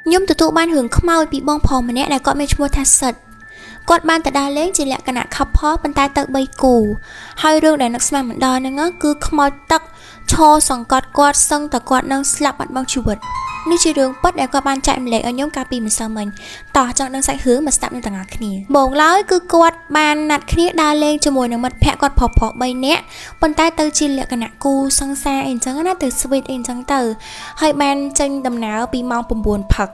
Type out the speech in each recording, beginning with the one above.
ខ្ញុំទទួលបានរឿងខ្មោចពីបងប្រុសម្នាក់ដែលគាត់មានឈ្មោះថាសិតគាត់បានទៅដើរលេងជាលក្ខណៈ couple ប៉ុន្តែទៅ3គូហើយរឿងដែលនឹកស្មានមិនដល់ហ្នឹងគឺខ្មោចទឹកឈរសង្កត់គាត់សឹងតែគាត់នឹងស្លាប់បាត់បង់ជីវិតនេះជារឿងពិតដែលគាត់បានចែកម្លែកឲ្យខ្ញុំកាលពីម្សិលមិញតោះចង់ដឹងសាច់រឿងមកស្ដាប់នឹងទាំងអស់គ្នាបងឡើយគឺគាត់បានណាត់គ្នាដើរលេងជាមួយនឹងមិត្តភ័ក្តិគាត់ប្រុសៗ3នាក់ប៉ុន្តែទៅជាលក្ខណៈគូសង្សារអីចឹងណាទៅ sweet អីចឹងទៅហើយបានចេញដំណើរពីម៉ោង9ព្រឹក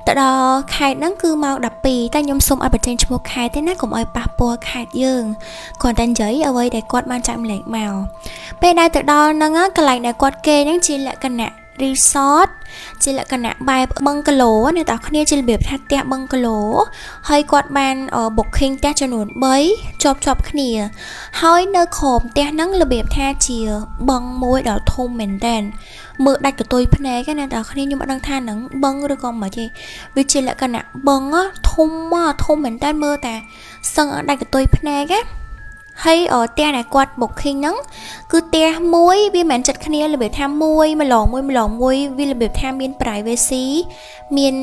ទៅដល់ខេត្តហ្នឹងគឺម៉ោង12តែខ្ញុំសូមឲ្យបញ្ចេញឈ្មោះខេត្តទេណាកុំឲ្យប៉ះពាល់ខេត្តយើងគាត់តែនិយាយអ្វីដែលគាត់បានចែកម្លែកមកពេលដែលទៅដល់ហ្នឹងកន្លែងដែលគាត់គេហ្នឹងជាលក្ខណៈ resort ជាលក្ខណៈបែប bungalow អ្នកទាំងគ្នាជារបៀបថាផ្ទះ bungalow ហើយគាត់បាន booking ផ្ទះចំនួន3ជាប់គ្នាហើយនៅក្រោមផ្ទះហ្នឹងរបៀបថាជាបឹងមួយដ៏ធំមែនតើមើលដាច់កតុយភ្នែកណាអ្នកទាំងគ្នាខ្ញុំអត់ដឹងថាហ្នឹងបឹងឬក៏មិនទេវាជាលក្ខណៈបឹងធំមែនតើមើលតែសឹងដាច់កតុយភ្នែកណាហើយផ្ទះដែលគាត់ booking ហ្នឹងគឺផ្ទះមួយវាមិនចិត្តគ្នារបៀបថាមួយម្លងមួយវារបៀបថាមាន privacy មាន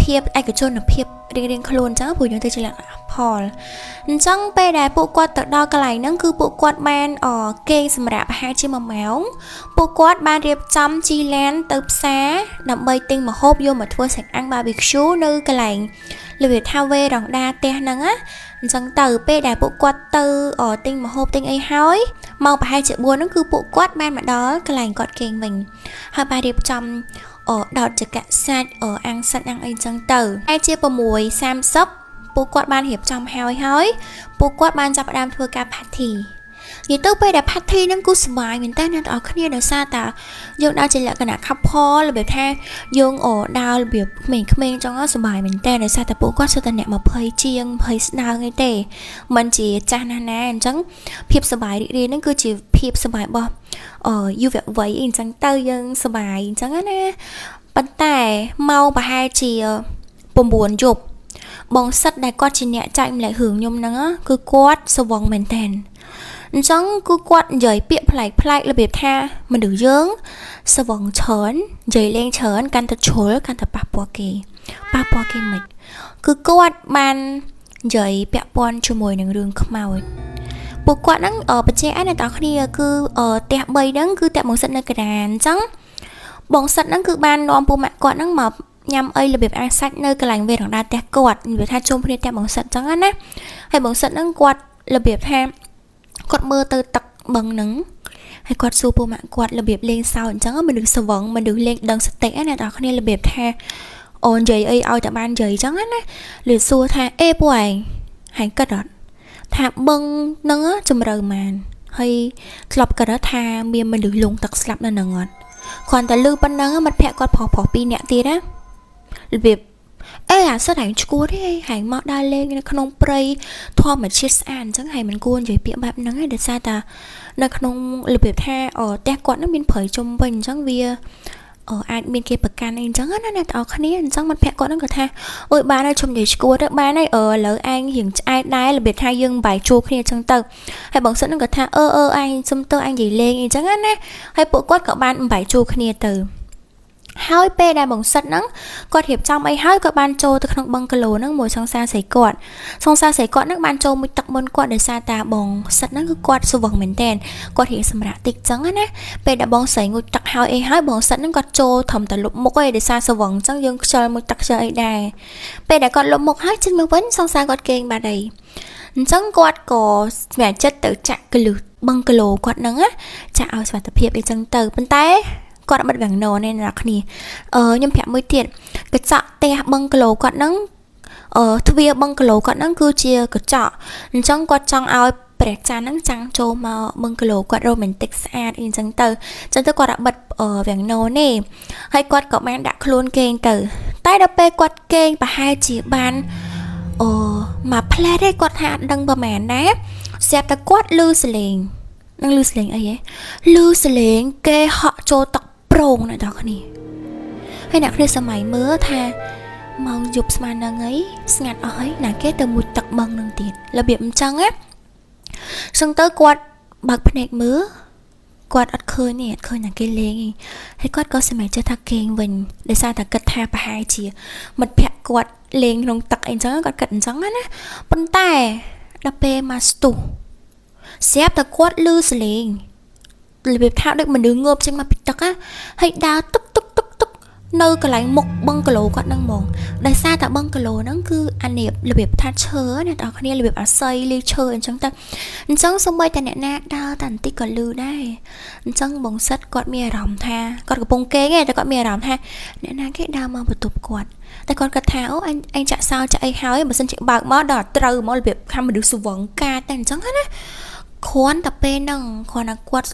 ភាពឯកជនភាពរៀងខ្លួនអញ្ចឹងព្រោះយើងទៅជាលក្ខណៈផលអញ្ចឹងពេលដែលពួកគាត់ទៅដល់កន្លែងហ្នឹងគឺពួកគាត់បានគេងសម្រាប់ប្រហែលជា1ម៉ោងពួកគាត់បានរៀបចំជីឡានទៅផ្សារដើម្បីទិញម្ហូបយកមកធ្វើសាច់អាំង barbecue នៅកន្លែងរបៀបថាវេរ៉ង់ដាផ្ទះហ្នឹងណាអញ្ចឹងទៅពេលដែលពួកគាត់ទៅទិញម្ហូបទិញអីហើយមកប្រហែលជា4ហ្នឹងគឺពួកគាត់បានមកដល់កន្លែងគាត់គេងវិញហើយបានរៀបចំដោតចង្កាក់សាច់អាំងសាច់អាំងអីចឹងទៅហើយជា6:30ពួកគាត់បានរៀបចំហើយពួកគាត់បានចាប់ផ្ដើមធ្វើការ party និយាយទៅពេលដែល party ហ្នឹងគឺសុបាយមែនតើអ្នកទាំងអស់គ្នាដោយសារតែយើងដើរជាលក្ខណៈ couple របៀបថាយើងដើររបៀបក្មេងៗចឹងសុបាយមែនតើដោយសារតែពួកគាត់សុទ្ធតែអ្នក20ជាង20ស្ដើងអីទេមិនជាចាស់ណាស់ណាអញ្ចឹងភាពសុបាយរីករាយហ្នឹងគឺជាភាពសុបាយរបស់យុវវ័យអីអញ្ចឹងទៅយើងសុបាយអញ្ចឹងណាប៉ុន្តែមកប្រហែលជា9យប់បងសិតដែលគាត់ជាអ្នកចែកម្លែករឿងខ្ញុំហ្នឹងគឺគាត់ស្វឹងមែនតើអញ្ចឹងគឺគាត់និយាយពាក្យប្លែករបៀបថាមនុស្សយើងស្វឹងច្រើននិយាយលេងច្រើនកាន់តែជ្រុលកាន់តែប៉ះពាល់គេមិនគឺគាត់បាននិយាយពាក់ព័ន្ធជាមួយនឹងរឿងខ្មោចពួកគាត់ហ្នឹងបច្ចេកឯអ្នកទាំងគ្នាគឺផ្ទះ3ហ្នឹងគឺផ្ទះបងសិតនៅកណ្ដាលអញ្ចឹងបងសិតហ្នឹងគឺបាននាំពូម៉ាក់គាត់ហ្នឹងមកញ៉ាំអីរបៀបអាសាច់នៅកន្លែងវេរ៉ង់ដាផ្ទះគាត់និយាយថាជុំគ្នាផ្ទះបងសិតអញ្ចឹងណាហើយបងសិតហ្នឹងគាត់របៀបថាគាត់មើលទៅទឹកបឹងហ្នឹងហើយគាត់សួរពូម៉ាក់គាត់របៀបលេងសើចអញ្ចឹងមនុស្សស្វឹងមនុស្សលេងដឹងសតិណាអ្នកនរគ្នារបៀបថាអូននិយាយអីឲ្យតែបាននិយាយអញ្ចឹងណាលឺសួរថាអេពួកឯងហាញគិតអត់ថាបឹងហ្នឹងជំរៅម៉ានហើយធ្លាប់គិតថាមានមនុស្សលងទឹកស្លាប់នៅហ្នឹងអត់គ្រាន់តែលឺប៉ុណ្ណឹងមិត្តភក្តិគាត់ប្រុស2នាក់ទៀតណារបៀបអាសិតហែងឈួតទេហែងមកដើរលេងនៅក្នុងព្រៃធម្មជាតិស្អាតអញ្ចឹងហែងមិនគួរនិយាយពាក្យបែបហ្នឹងទេដោយសារតែនៅក្នុងរបៀបថាផ្ទះគាត់នឹងមានព្រៃជុំវិញអញ្ចឹងវាអាចមានគេប្រកាន់អីអញ្ចឹងណាអ្នកទាំងអស់គ្នាអញ្ចឹងមិត្តភក្តិគាត់នឹងគាត់ថាអូយបានហើយជុំនិយាយឈួតទៅបានហើយឥឡូវឯងរៀងឆ្អែតដែររបៀបថាយើងបាយជួគ្នាអញ្ចឹងទៅហើយបងសិតនឹងគាត់ថាអញសុំទៅអញនិយាយលេងអីអញ្ចឹងណាហើយពួកគាត់ក៏បានបាយជួគ្នាទៅហើយពេលដែលបងសិតហ្នឹងគាត់រៀបចំអីហើយគាត់បានចូលទៅក្នុងបឹងកាឡូហ្នឹងមួយសង្សារស្រីគាត់ហ្នឹងបានចូលមួយទឹកមុនគាត់ដោយសារតាបងសិតហ្នឹងគឺគាត់ស្វឹងមែនតើគាត់រៀងសម្រាប់តិចចឹងណាពេលដែលបងស្រីងូតទឹកហើយអីហើយបងសិតហ្នឹងគាត់ចូលត្រឹមតែលុបមុខឯងដោយសារស្វឹងចឹងយើងខ្ជិលមួយទឹកខ្ជិលអីដែរពេលដែលគាត់លុបមុខហើយចេញមកវិញសង្សារគាត់គេងបាត់ហើយអញ្ចឹងគាត់ក៏ស្មារចិត្តទៅចាក់កលឹះបឹងកាឡូគាត់ហ្នឹងចាក់ឲ្យសុវត្ថិភាពអីចឹងទៅប៉ុន្តែគាត់បិទវាំងណនេះអ្នកគ្នាខ្ញុំប្រាប់មួយទៀតកញ្ចក់ផ្ទះបឹងគីឡូគាត់ហ្នឹងទ្វារបឹងគីឡូគាត់ហ្នឹងគឺជាកញ្ចក់អញ្ចឹងគាត់ចង់ឲ្យព្រះច័ន្ទហ្នឹងចាំងចូលមកបឹងគីឡូគាត់រ៉ូមែនទិកស្អាតអីអញ្ចឹងទៅគាត់បិទវាំងណនេះហើយគាត់ក៏បានដាក់ខ្លួនគេងទៅតែដល់ពេលគាត់គេងប្រហែលជាបានមកផ្លែទេគាត់ថាអត់ដឹងប្រហែលដែរស្រាប់តែគាត់ឮសលេងនឹងឮសលេងអីហ៎ឮសលេងគេហក់ចូលទឹកប្រងអ្នកទាំងគ្នាហើយអ្នកគ្នាសម័យមើលថាម៉ោងយប់ស្មានហ្នឹងអីស្ងាត់អស់ហើយណាគេទៅមួយទឹកបឹងហ្នឹងទៀតរបៀបអញ្ចឹងណាសឹងទៅគាត់បើកភ្នែកមើល គាត់អត់ឃើញទេអត់ឃើញតែគេលេងហើយគាត់ក៏សម្រេចចេះថាគេងវិញដោយសារតែគិតថាប្រហែលជាមិត្តភក្តិគាត់លេងក្នុងទឹកអីចឹងគាត់គិតអញ្ចឹងណាប៉ុន្តែដល់ពេលមកស្ទុះស្រាប់តែគាត់លឺសលេងរបៀបថាដូចមនុស្សងើបចេញមកពីទឹកហើយដើរទឹកនៅកន្លែងមុខបឹងគីឡូគាត់នឹងហ្មងដោយសារតែបឹងគីឡូហ្នឹងគឺអានេះរបៀបថាឈើអ្នកនរគ្នារបៀបអាស័យលីឈើអញ្ចឹងទៅអញ្ចឹងសូម្បីតែអ្នកណាដើរតែបន្តិចក៏លឺដែរអញ្ចឹងបងសិតគាត់មានអារម្មណ៍ថាគាត់កំពុងគេងតែគាត់មានអារម្មណ៍ថាអ្នកណាគេដើរមកបន្ទប់គាត់តែគាត់គិតថាអូអញចាក់សោចាក់អីហើយបើសិនជាបើកមកដល់ត្រូវមករបៀបខាំមនុស្សស្វឹងកាតែអញ្ចឹងណាគ្រាន់តែពេលហ្នឹងគ្រាន់តែគាត់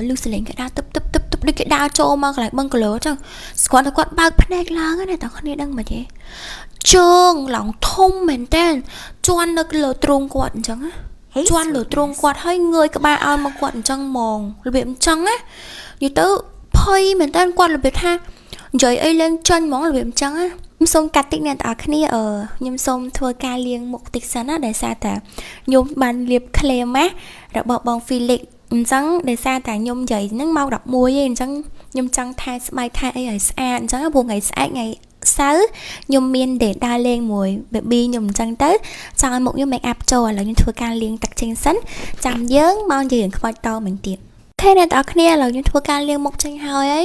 លឺសលេងគេដើរទឹកដូចគេដើរចូលមកកន្លែងបឹងគីឡូចឹងស្គាល់តែគាត់បើកភ្នែកឡើងណាតែគ្នាដឹងមិនទេជើងឡងធំមែនតើជន់នៅលើទ្រូងគាត់អញ្ចឹងជន់លើទ្រូងគាត់ហើយងើយក្បាលឲ្យមកគាត់អញ្ចឹងហ្មងរបៀបអញ្ចឹងណានិយាយទៅភ័យមែនតើគាត់របៀបថានិយាយអីលេងចាញ់ហ្មងរបៀបអញ្ចឹងណាខ្ញុំសូមកាត់តិចអ្នកទាំងអស់គ្នាខ្ញុំសូមធ្វើការលាងមុខតិចសិនណាដោយសារតែខ្ញុំបានលាបក្លេម៉ាស់របស់បង Felix អញ្ចឹងដោយសារតែខ្ញុំនិយាយហ្នឹងមក11ឯងអញ្ចឹងខ្ញុំចង់ថែស្បែកថែអីឲ្យស្អាតអញ្ចឹងព្រោះថ្ងៃស្អែកថ្ងៃសៅរ៍ខ្ញុំមានដេតដើរលេងមួយ baby ខ្ញុំអញ្ចឹងទៅចង់ឲ្យមុខខ្ញុំ make up ចូលឥឡូវខ្ញុំធ្វើការលាងទឹកចេញសិនចាំយើងមកនិយាយរឿងខ្មោចតមិញទៀតខេអ្នកទាំងអស់គ្នាឥឡូវខ្ញុំធ្វើការលាងមុខចេញហើយ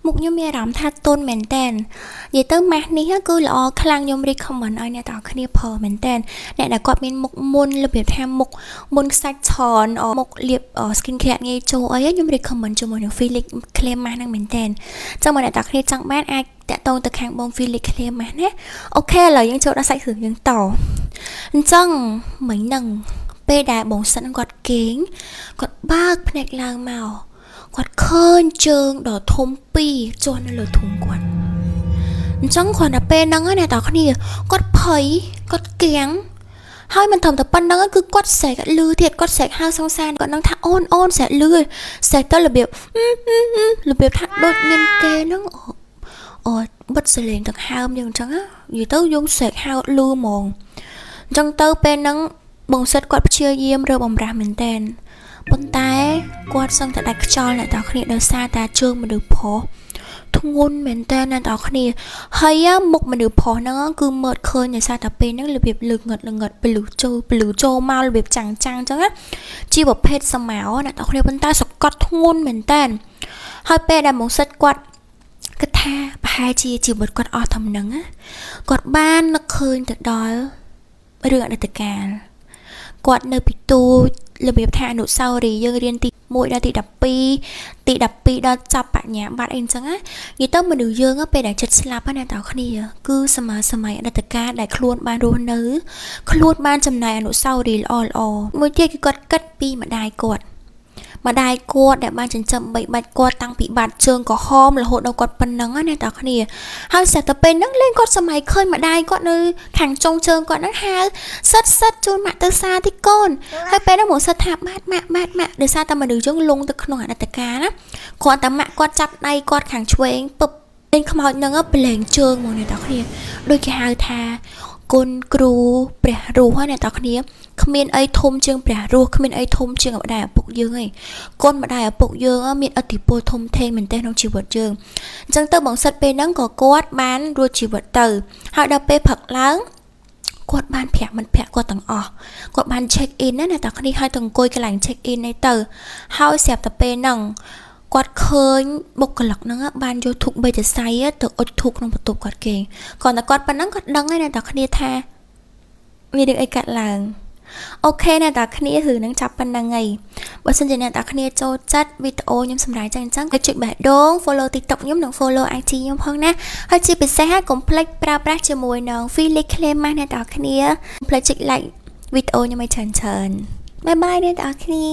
មុខខ្ញុំមានអារម្មណ៍ថាទន់មែនតើនិយាយទៅម៉ាស់នេះគឺល្អខ្លាំងខ្ញុំ recommend ឲ្យអ្នកទាំងអស់គ្នាប្រើមែនតើអ្នកដែលគាត់មានមុខមុនរបៀបថាមុខមុនខ្សាច់ច្រើនមុខលាប skin care ងាយចូលអីខ្ញុំ recommend ជាមួយនឹង Felix Clear Mask ហ្នឹងមែនតើចឹងមកអ្នកទាំងអស់គ្នាចង់បានអាចតាក់ទងទៅខាងបង Felix Clear Mask ណាអូខេឥឡូវយើងចូលដល់សាច់រឿងយើងតអញ្ចឹងមិញហ្នឹងពេលដែលបងសិនគាត់គេងគាត់បើកភ្នែកឡើងមកគាត់ឃើញជើងដ៏ធំពីរជាន់នៅលើធុងគាត់អញ្ចឹងគ្រាន់តែពេលហ្នឹងណាតើគ្នាគាត់ភ័យគាត់គៀងហើយមិនត្រឹមតែប៉ុណ្្នឹងគឺគាត់ស្រែកលឺទៀតគាត់ស្រែកហៅសង្សារគាត់នឹងថាអូនស្រែកលឺស្រែកទៅរបៀបថាដូចមានគេហ្នឹងបិទសលេងទាំងហើមយ៉ាងអញ្ចឹងនិយាយទៅយើងស្រែកហៅលឺហ្មងអញ្ចឹងទៅពេលហ្នឹងបងសិតគាត់ព្យាយាមរើបំរាស់មែនតើប៉ុន្តែគាត់សឹងតែដាច់ខ្យល់អ្នកទាំងគ្នាដោយសារតែជើងមនុស្សប្រុសធ្ងន់មែនតើអ្នកទាំងគ្នាហើយមុខមនុស្សប្រុសហ្នឹងគឺមើលឃើញដោយសារតែពេលហ្នឹងរបៀបលឹងងឹតពលឺចូលមករបៀបចាំងអញ្ចឹងជាប្រភេទសមោអ្នកទាំងគ្នាប៉ុន្តែសកត់ធ្ងន់មែនតើហើយពេលដែលបងសិតគាត់គិតថាប្រហែលជាជីវិតគាត់អស់តែហ្នឹងគាត់បាននឹកឃើញទៅដល់រឿងអតីតកាលគាត់នៅពីទូរបៀបថាអនុស្សាវរីយ៍យើងរៀនទី1ដល់ទី12ទី12ដល់ចប់បញ្ញាបត្រអីអញ្ចឹងណានិយាយទៅមនុស្សយើងពេលដែលចិត្តស្លាប់ណាតើគ្នាគឺសម័យអតីតកាលដែលខ្លួនបានរស់នៅខ្លួនបានចំណាយអនុស្សាវរីយ៍ល្អមួយទៀតគឺគាត់គិតពីម្ដាយគាត់ដែលបានចិញ្ចឹមបីបាច់គាត់តាំងពីបាត់ជើងក្រហមរហូតដល់គាត់ប៉ុណ្ណឹងណាតើគ្នាហើយស្រាប់តែពេលហ្នឹងលេងគាត់សម័យឃើញម្ដាយគាត់នៅខាងចុងជើងគាត់ហ្នឹងហៅសិតជូនម៉ាក់ទៅសារទីកូនហើយពេលហ្នឹងមកសិតថាម៉ាក់ដោយសារតែមនុស្សយើងលងទៅក្នុងអតីតកាលណាគ្រាន់តែម៉ាក់គាត់ចាប់ដៃគាត់ខាងឆ្វេងពឹបលេងខ្មោចហ្នឹងប្រឡែងជើងមកអ្នកនរគ្នាដូចគេហៅថាគុណគ្រូព្រះរស់អ្នកនរគ្នាគ្មានអីធំជាងព្រះរស់គ្មានអីធំជាងម្ដាយឪពុកយើងឯងគុណម្ដាយឪពុកយើងមានឥទ្ធិពលធំធេងមែនទែនក្នុងជីវិតយើងអញ្ចឹងទៅបងសិតពេលហ្នឹងក៏គាត់បានរួចជីវិតទៅហើយដល់ពេលផឹកឡើងគាត់បានប្រាប់មិត្តភក្តិគាត់ទាំងអស់គាត់បាន check in ណាអ្នកនរគ្នាហើយទៅអង្គុយកន្លែង check in នេះទៅហើយស្រាប់តែពេលហ្នឹងគាត់ឃើញបុគ្គលិកហ្នឹងបានយកធុកបេតសៃទៅអុជធុកក្នុងបន្ទប់គាត់គេគ្រាន់តែគាត់ប៉ុណ្ណឹងគាត់ដឹងហើយអ្នកនរគ្នាថាមានរឿងអីកាត់ឡើងអូខេអ្នកនរគ្នារឿងហ្នឹងចាប់ប៉ុណ្ណឹងហើយបើសិនជាអ្នកនរគ្នាចូលចិត្តវីដេអូខ្ញុំសម្រាប់ចឹងក៏ចុចបេះដូង follow TikTok ខ្ញុំនិង follow IG ខ្ញុំផងណាហើយជាពិសេសកុំភ្លេចប្រើប្រាស់ជាមួយនឹង Felix Clear Mask អ្នកនរគ្នាកុំភ្លេចចុច like វីដេអូខ្ញុំឲ្យច្រើនបាយបាយអ្នកនរគ្នា